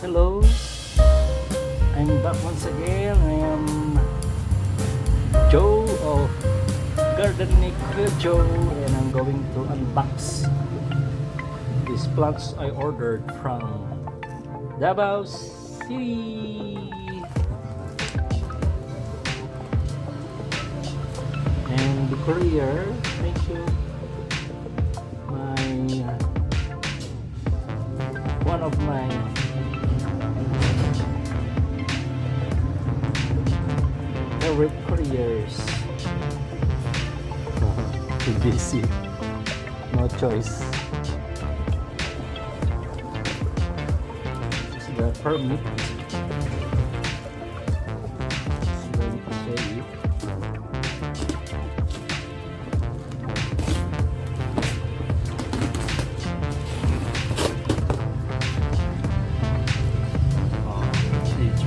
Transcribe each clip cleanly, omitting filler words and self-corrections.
hello. I'm back once again. I am Joe of Gardening with Joe, and I'm going to unbox these plants I ordered from Davao City. And the courier, thank you. One of my favorite couriers. Too busy, no choice. This is the permit. It's going to say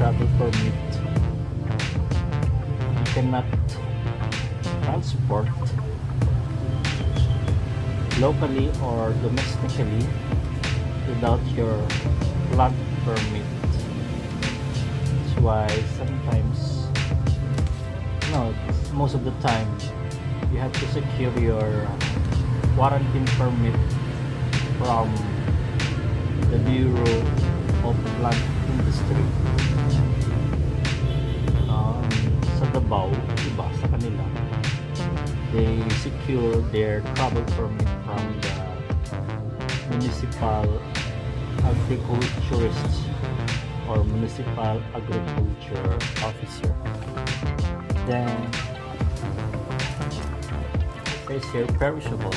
travel permit. You cannot transport locally or domestically without your plant permit. That's why sometimes, no, most of the time, you have to secure your quarantine permit from the Bureau of Plant Industry. Sa Davao, iba sa kanila, they secure their travel permit from the municipal agriculturist or municipal agriculture officer. Then there's here perishable.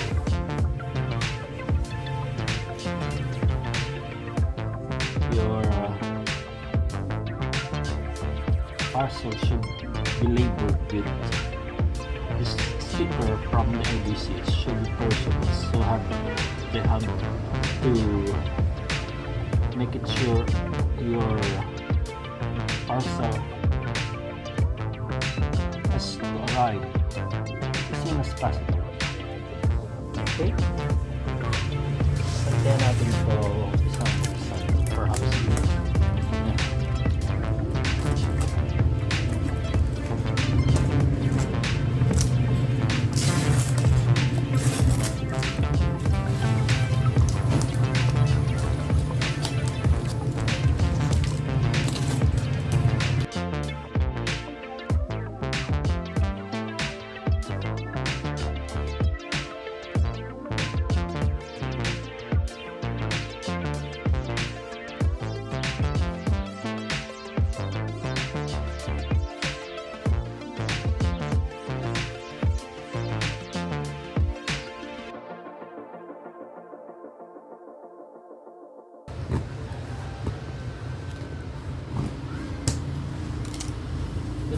Your parcel should be labeled with this sticker from the ABC. It should be perishable, so they have to make it sure your parcel has to arrive as soon as possible. Okay? Kaya natin ito isang perhaps.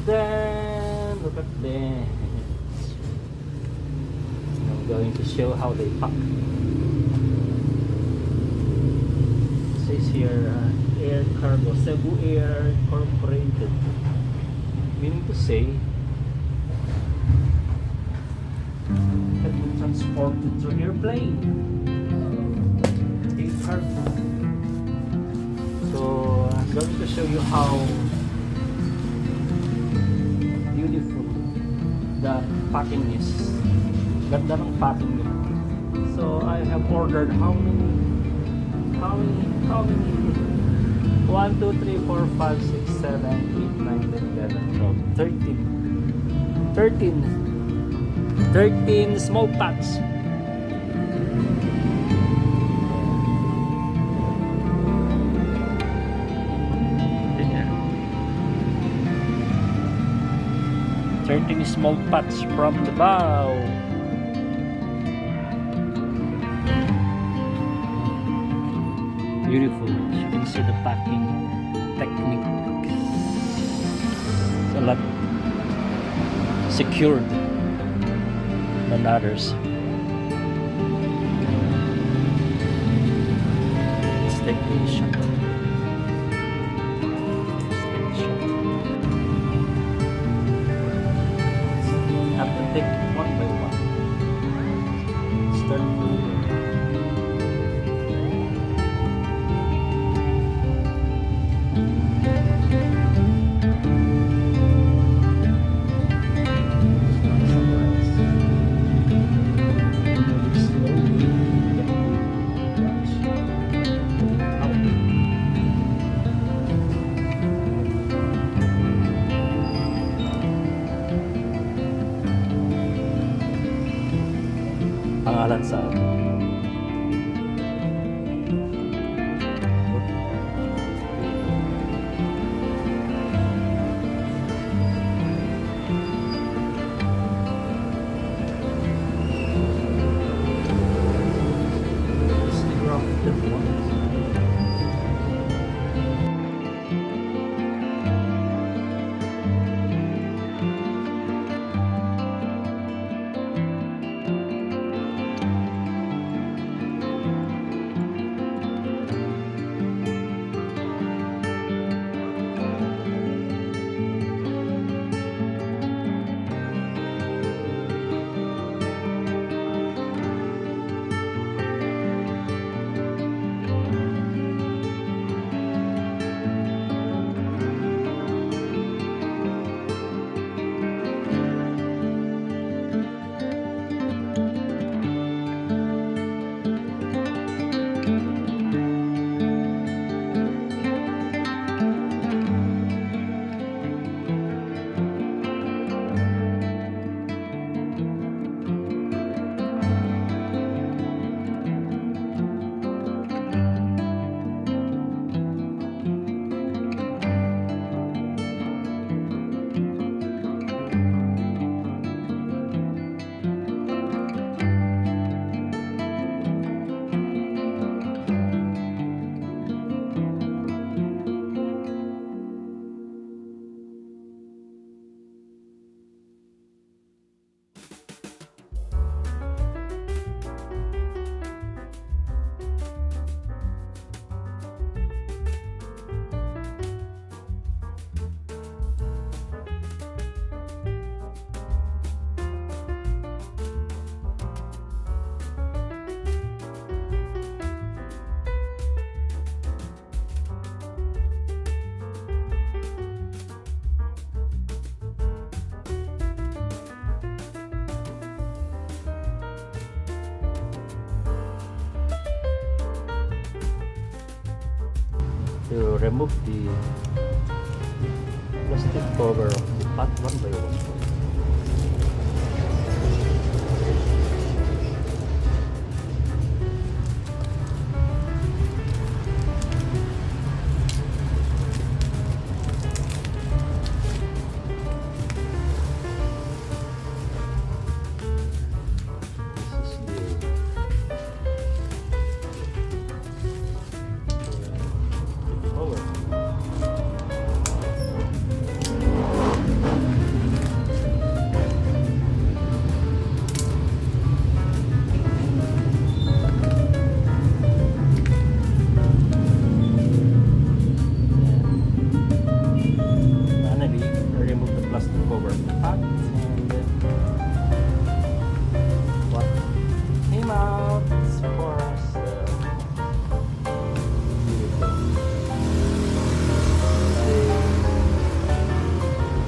Then look at this. I'm going to show how they pack. It says here Air Cargo Cebu Air Incorporated, meaning to say it can be transported through airplane. Air Cargo. So I'm going to show you how beautiful the packing is. Ganda ng packing nito. So I have ordered how many 1, 2, 3, 4, 5, 6, 7, 8, 9, 10, 11, 12, 13 small packs. Certain small pots from the bow. Beautiful. You can see the packing technique. It's a lot secured than others. Let's take a shot. Take it one by one. Start to sa to remove the plastic cover of the pot one by one.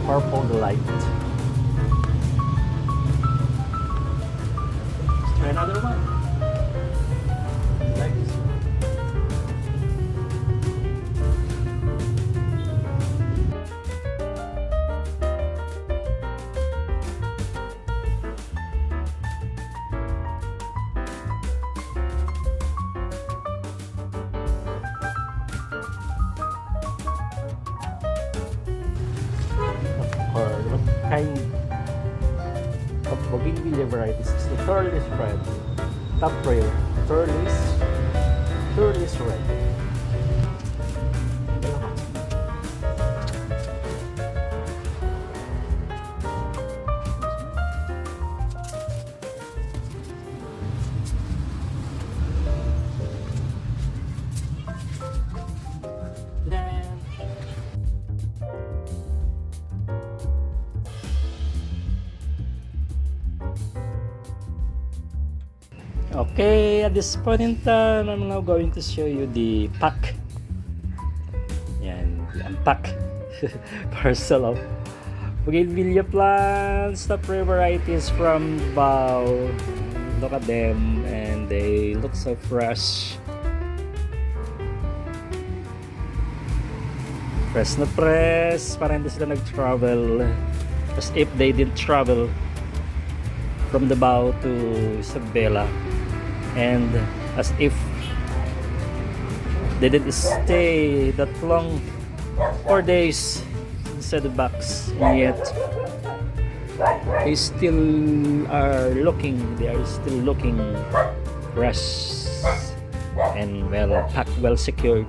Purple light. Let's try another one. Like this one. What kind of Bougainvillea varieties is the Turles red? Top rare, Turles red. Okay, at this point in time, I'm now going to show you the pack. Yan, the unpack parcel of Bougainvillea plants, the pre varieties from Bao. Look at them, and they look so fresh. Press na press, para hindi sila nag-travel. As if they didn't travel from the Bao to Isabela. and as if they didn't stay that long, 4 days inside the box, and yet they are still looking fresh and well packed, well secured.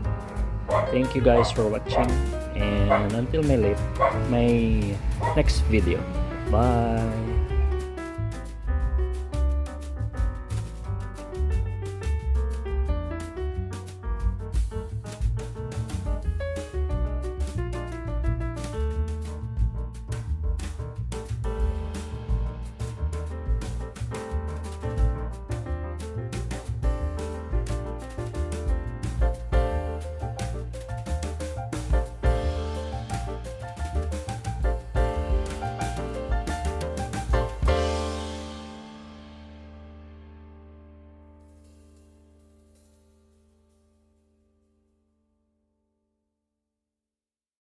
Thank you guys for watching, and until my next video, bye.